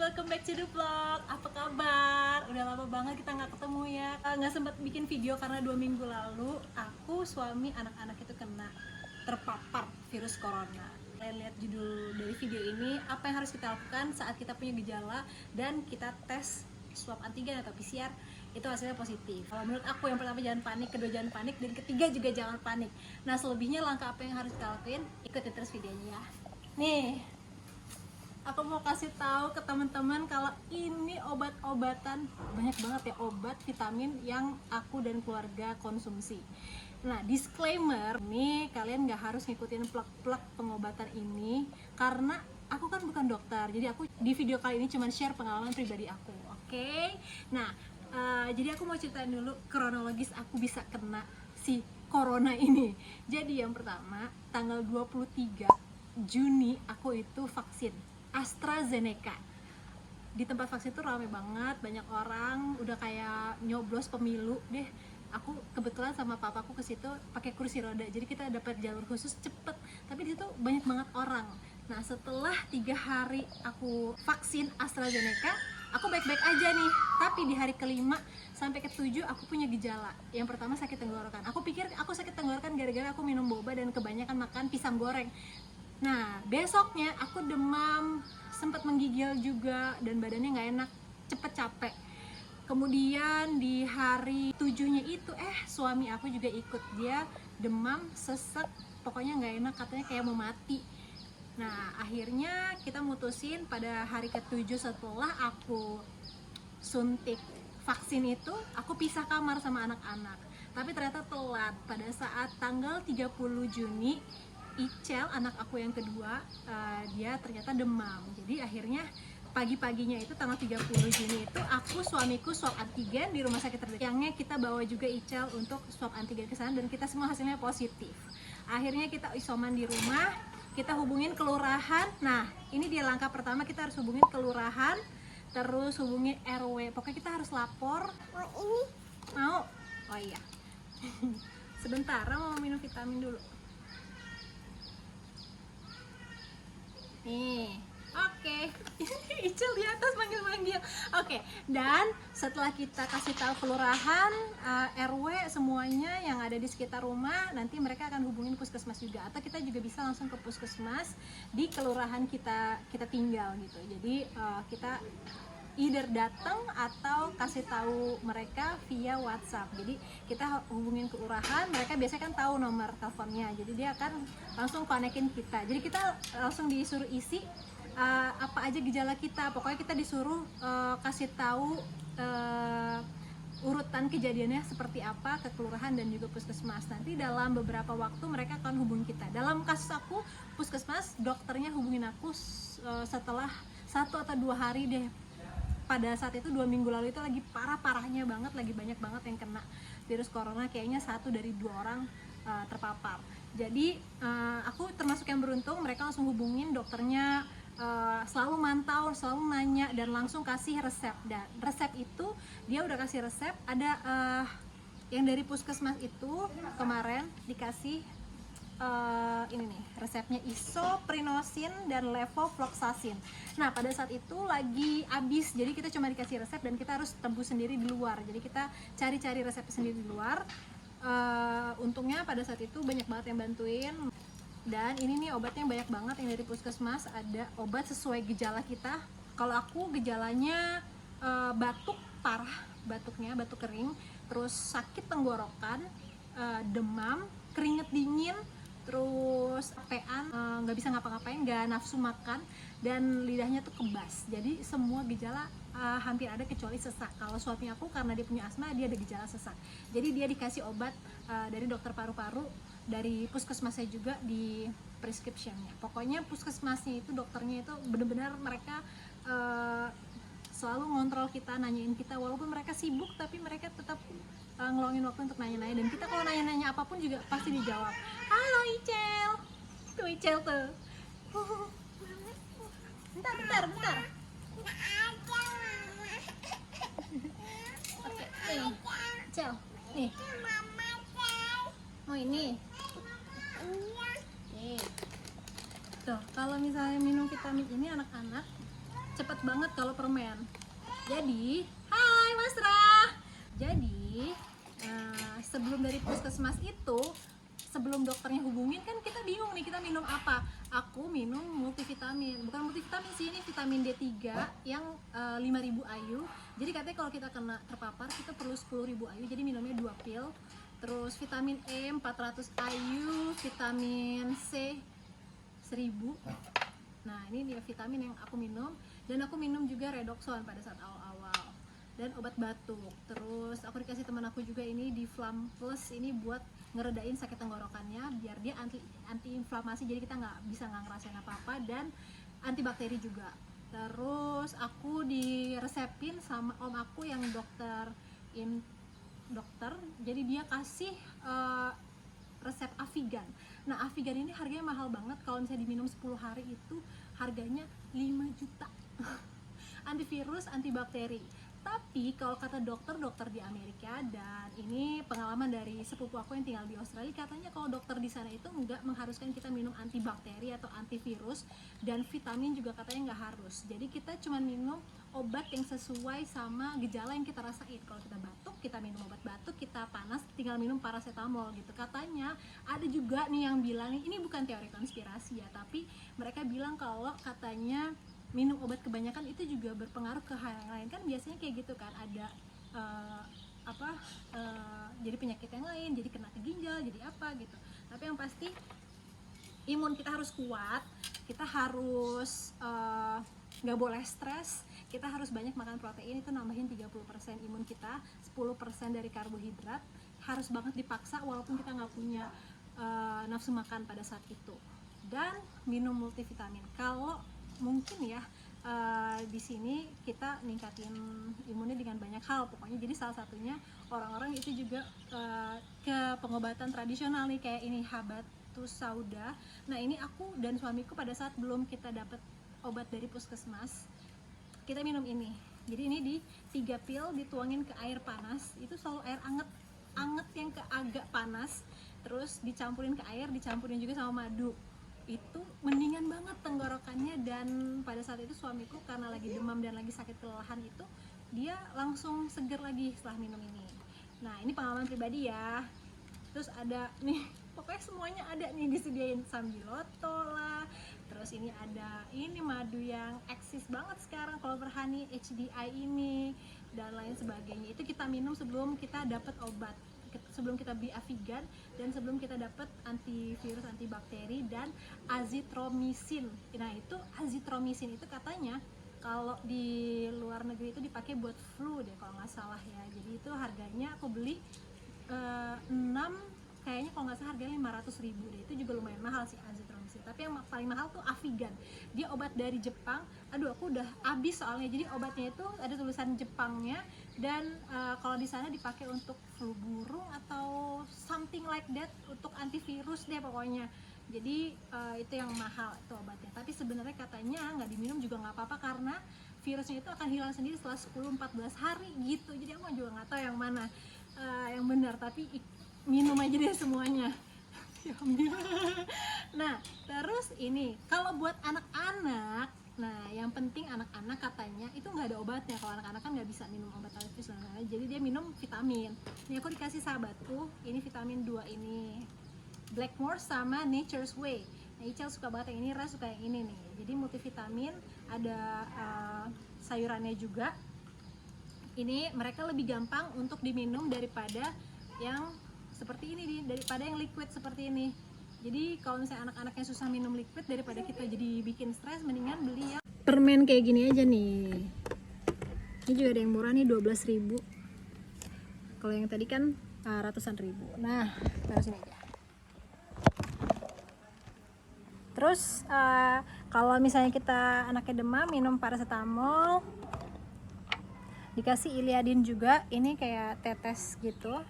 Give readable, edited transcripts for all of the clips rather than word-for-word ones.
welcome back to the vlog. Apa kabar? Udah lama banget kita nggak ketemu ya. Nggak sempat bikin video karena 2 minggu lalu aku, suami, anak-anak itu kena terpapar virus corona. Kalian lihat judul dari video ini, apa yang harus kita lakukan saat kita punya gejala dan kita tes swab antigen atau PCR itu hasilnya positif. Kalau menurut aku, yang pertama jangan panik, kedua jangan panik, dan ketiga juga jangan panik. Nah, selebihnya langkah apa yang harus kita lakuin, ikutin terus videonya ya. Nih, aku mau kasih tahu ke teman-teman kalau ini obat-obatan, banyak banget ya obat vitamin yang aku dan keluarga konsumsi. Nah, disclaimer, nih kalian nggak harus ngikutin plek-plek pengobatan ini karena aku kan bukan dokter. Jadi aku di video kali ini cuma share pengalaman pribadi aku, oke? Nah, jadi aku mau ceritain dulu kronologis aku bisa kena si corona ini. Jadi yang pertama, tanggal 23 Juni aku itu vaksin AstraZeneca. Di tempat vaksin itu ramai banget, banyak orang, udah kayak nyoblos pemilu deh. Aku kebetulan sama papaku ke situ pakai kursi roda, jadi kita dapat jalur khusus cepet. Tapi di situ banyak banget orang. Nah, setelah 3 hari aku vaksin AstraZeneca, aku baik-baik aja nih. Tapi di hari kelima sampai ke-7 aku punya gejala. Yang pertama sakit tenggorokan. Aku pikir aku sakit tenggorokan gara-gara aku minum boba dan kebanyakan makan pisang goreng. Nah, besoknya aku demam, sempat menggigil juga, dan badannya nggak enak, cepet capek. Kemudian di hari 7-nya itu, suami aku juga ikut. Dia demam, sesek, pokoknya nggak enak, katanya kayak mau mati. Nah, akhirnya kita mutusin pada hari ke-7 setelah aku suntik vaksin itu, aku pisah kamar sama anak-anak. Tapi ternyata telat. Pada saat tanggal 30 Juni, Icel, anak aku yang kedua, dia ternyata demam. Jadi akhirnya pagi-paginya itu tanggal 30 Juni itu aku, suamiku swab antigen di rumah sakit terdekat. Yangnya kita bawa juga Icel untuk swab antigen ke sana dan kita semua hasilnya positif. Akhirnya kita isoman di rumah, kita hubungin kelurahan. Nah, ini dia langkah pertama, kita harus hubungin kelurahan, terus hubungin RW. Pokoknya kita harus lapor. Mau ini? Mau? Oh iya. Sebentar, mau minum vitamin dulu. Nih, oke. Icel di atas manggil-manggil. Oke, dan setelah kita kasih tahu kelurahan, RW, semuanya yang ada di sekitar rumah, nanti mereka akan hubungin puskesmas juga, atau kita juga bisa langsung ke puskesmas di kelurahan kita tinggal gitu. Jadi kita either datang atau kasih tahu mereka via WhatsApp. Jadi kita hubungin kelurahan, mereka biasanya kan tahu nomor teleponnya, jadi dia akan langsung konekin kita. Jadi kita langsung disuruh isi apa aja gejala kita. Pokoknya kita disuruh kasih tahu urutan kejadiannya seperti apa ke kelurahan dan juga puskesmas. Nanti dalam beberapa waktu mereka akan hubungi kita. Dalam kasus aku, puskesmas dokternya hubungin aku setelah 1 atau 2 hari deh. Pada saat itu 2 minggu lalu itu lagi parah-parahnya banget, lagi banyak banget yang kena virus corona, kayaknya 1 dari 2 orang terpapar. Jadi aku termasuk yang beruntung, mereka langsung hubungin dokternya, selalu mantau, selalu nanya, dan langsung kasih resep. Dan resep itu dia udah kasih resep, ada yang dari puskesmas itu kemarin dikasih ini nih resepnya, isoprinosin dan levofloxacin. Nah, pada saat itu lagi habis, jadi kita cuma dikasih resep dan kita harus tebus sendiri di luar. Jadi kita cari-cari resep sendiri di luar. Untungnya pada saat itu banyak banget yang bantuin. Dan ini nih obatnya banyak banget yang dari puskesmas, ada obat sesuai gejala kita. Kalau aku gejalanya batuk parah, batuknya batuk kering, terus sakit tenggorokan, demam, keringet dingin, terus capean, nggak bisa ngapa-ngapain, nggak nafsu makan, dan lidahnya tuh kebas. Jadi semua gejala hampir ada kecuali sesak. Kalau suami aku karena dia punya asma, dia ada gejala sesak. Jadi dia dikasih obat dari dokter paru-paru, dari puskesmasnya juga di prescriptionnya. Pokoknya puskesmasnya itu, dokternya itu benar-benar mereka selalu ngontrol kita, nanyain kita, walaupun mereka sibuk tapi mereka tetap ngeluangin waktu untuk nanya-nanya, dan kita kalau nanya-nanya apapun juga pasti dijawab. Halo Icel, tuh Icel tuh. Bentar. Oke, nih Icel, nih. Oh ini. Nih. Tuh, kalau misalnya minum vitamin ini anak-anak cepet banget kalau permen. Jadi, hai Mas Ra. Jadi, sebelum dari puskesmas itu, sebelum dokternya hubungin kan kita bingung nih kita minum apa. Aku minum multivitamin, bukan multivitamin sih, ini vitamin D3 yang 5.000 IU. Jadi katanya kalau kita kena terpapar kita perlu 10.000 IU, jadi minumnya 2 pil. Terus vitamin E 400 IU, vitamin C 1000. Nah ini dia vitamin yang aku minum, dan aku minum juga redoxon pada saat awal-awal, dan obat batuk. Terus aku dikasih teman aku juga ini di Flam Plus, ini buat ngeredain sakit tenggorokannya biar dia anti inflamasi, jadi kita nggak ngerasain apa-apa, dan antibakteri juga. Terus aku diresepin sama om aku yang dokter, jadi dia kasih resep Avigan. Nah Avigan ini harganya mahal banget, kalau misalnya diminum 10 hari itu harganya 5 juta. Antivirus, antibakteri. Tapi kalau kata dokter di Amerika, dan ini pengalaman dari sepupu aku yang tinggal di Australia, katanya kalau dokter di sana itu nggak mengharuskan kita minum antibakteri atau antivirus, dan vitamin juga katanya nggak harus. Jadi kita cuma minum obat yang sesuai sama gejala yang kita rasain. Kalau kita batuk, kita minum obat batuk, kita panas, tinggal minum paracetamol gitu. Katanya ada juga nih yang bilang, ini bukan teori konspirasi ya, tapi mereka bilang kalau katanya minum obat kebanyakan itu juga berpengaruh ke hal yang lain. Kan biasanya kayak gitu kan, ada jadi penyakit yang lain, jadi kena ke ginjal, jadi apa gitu. Tapi yang pasti imun kita harus kuat, kita harus nggak boleh stres, kita harus banyak makan protein, itu nambahin 30% imun kita, 10% dari karbohidrat, harus banget dipaksa walaupun kita nggak punya nafsu makan pada saat itu. Dan minum multivitamin. Kalau mungkin ya di sini kita ningkatin imunnya dengan banyak hal pokoknya. Jadi salah satunya orang-orang itu juga ke pengobatan tradisional nih, kayak ini habatus sauda. Nah ini aku dan suamiku pada saat belum kita dapat obat dari puskesmas, kita minum ini. Jadi ini di 3 pil dituangin ke air panas, itu selalu air anget yang ke agak panas, terus dicampurin ke air, dicampurin juga sama madu. Itu mendingan banget tenggorokannya. Dan pada saat itu suamiku karena lagi demam dan lagi sakit kelelahan itu, dia langsung seger lagi setelah minum ini. Nah ini pengalaman pribadi ya. Terus ada nih, pokoknya semuanya ada nih, disediain sambiloto lah, terus ini ada ini madu yang eksis banget sekarang kalau berhani HDI ini, dan lain sebagainya. Itu kita minum sebelum kita dapat obat, sebelum kita beli Avigan, dan sebelum kita dapat antivirus, antibakteri, dan azitromisin. Nah itu azitromisin itu katanya kalau di luar negeri itu dipakai buat flu deh kalau nggak salah ya. Jadi itu harganya aku beli 6, kayaknya kalau nggak salah harganya 500.000 deh. Itu juga lumayan mahal sih azitromisin. Tapi yang paling mahal tuh Avigan, dia obat dari Jepang. Aduh aku udah habis soalnya. Jadi obatnya itu ada tulisan Jepangnya, dan kalau di sana dipakai untuk flu burung atau something like that, untuk antivirus deh pokoknya. Jadi itu yang mahal itu obatnya. Tapi sebenarnya katanya nggak diminum juga nggak apa-apa, karena virusnya itu akan hilang sendiri setelah 10-14 hari gitu. Jadi aku juga nggak tahu yang mana yang benar, tapi minum aja deh semuanya. Nah terus ini kalau buat anak-anak, nah yang penting anak-anak katanya itu nggak ada obatnya. Kalau anak-anak kan nggak bisa minum obat alvis, jadi dia minum vitamin. Ini aku dikasih sahabatku, ini vitamin 2 ini, Blackmore sama Nature's Way. Nah Ical suka banget yang ini, Ra suka yang ini nih. Jadi multivitamin, ada sayurannya juga. Ini mereka lebih gampang untuk diminum daripada yang seperti ini nih, daripada yang liquid seperti ini. Jadi kalau misalnya anak-anaknya susah minum liquid, daripada kita jadi bikin stres, mendingan beli yang permen kayak gini aja nih. Ini juga ada yang murah nih, 12.000. Kalau yang tadi kan ratusan ribu. Nah taruh sini aja. Terus kalau misalnya kita anaknya demam, minum paracetamol, dikasih Iliadin juga. Ini kayak tetes gitu,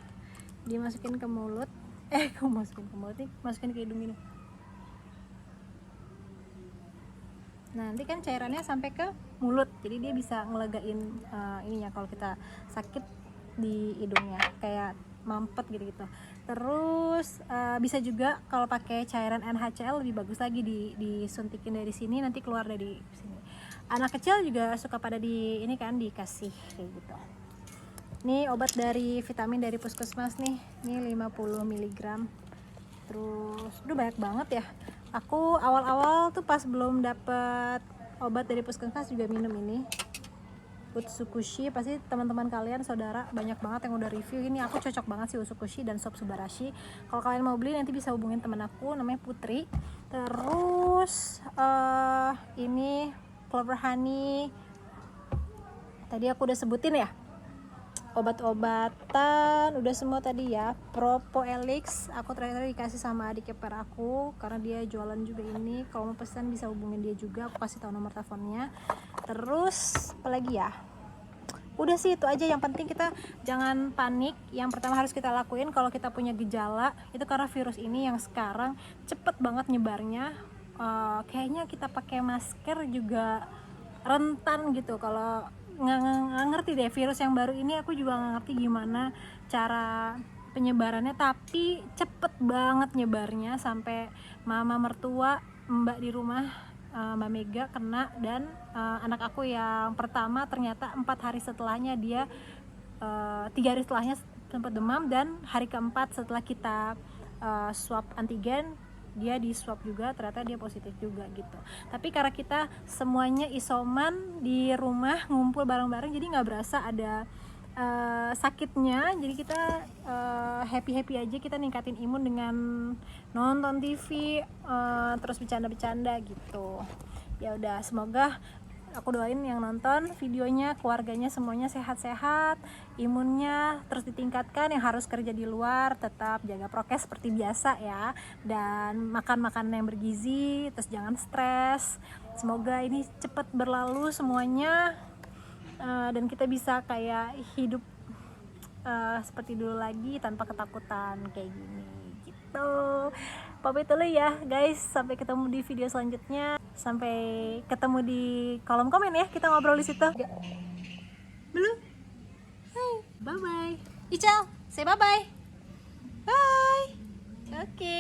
dimasukin ke mulut, masukin ke mulut nih, masukin ke hidung ini. Nah nanti kan cairannya sampai ke mulut, jadi dia bisa ngelegain ininya kalau kita sakit di hidungnya, kayak mampet gitu. Terus bisa juga kalau pakai cairan NaCl lebih bagus lagi, disuntikin dari sini, nanti keluar dari sini. anak kecil juga suka pada di ini kan, dikasih kayak gitu. Ini obat dari vitamin dari puskesmas nih, ini 50 mg. Terus udah banyak banget ya. Aku awal-awal tuh pas belum dapet obat dari puskesmas juga minum ini Utsukushi. Pasti teman-teman kalian, saudara, banyak banget yang udah review ini. Aku cocok banget sih Utsukushi dan Sop Subarashi. Kalau kalian mau beli nanti bisa hubungin temen aku, namanya Putri. Terus ini Clover Honey, tadi aku udah sebutin ya. Obat-obatan udah semua tadi ya. Propoelix aku terakhir dikasih sama adik keper aku karena dia jualan juga ini. Kalau mau pesan bisa hubungin dia juga, aku kasih tahu nomor teleponnya. Terus apalagi ya, udah sih itu aja. Yang penting kita jangan panik. Yang pertama harus kita lakuin kalau kita punya gejala itu, karena virus ini yang sekarang cepet banget nyebarnya. Kayaknya kita pakai masker juga rentan gitu. Kalau nggak ngerti deh virus yang baru ini, aku juga nggak ngerti gimana cara penyebarannya, tapi cepet banget nyebarnya sampai mama mertua, mbak di rumah, Mbak Mega kena, dan anak aku yang pertama ternyata 4 hari setelahnya dia 3 hari setelahnya sempat demam, dan hari keempat setelah kita swab antigen dia di swab juga, ternyata dia positif juga gitu. Tapi karena kita semuanya isoman di rumah, ngumpul bareng-bareng, jadi nggak berasa ada sakitnya. Jadi kita happy aja, kita ningkatin imun dengan nonton TV, terus bercanda-bercanda gitu. Ya udah, semoga aku doain yang nonton videonya, keluarganya semuanya sehat-sehat, imunnya terus ditingkatkan. Yang harus kerja di luar tetap jaga prokes seperti biasa ya, dan makan makanan yang bergizi, terus jangan stres. Semoga ini cepat berlalu semuanya, dan kita bisa kayak hidup seperti dulu lagi tanpa ketakutan kayak gini gitu. Pamit dulu ya guys, sampai ketemu di video selanjutnya. Sampai ketemu di kolom komen ya, kita ngobrol di situ. Belum? Hai, bye bye. Ical, say bye bye. Bye. Oke.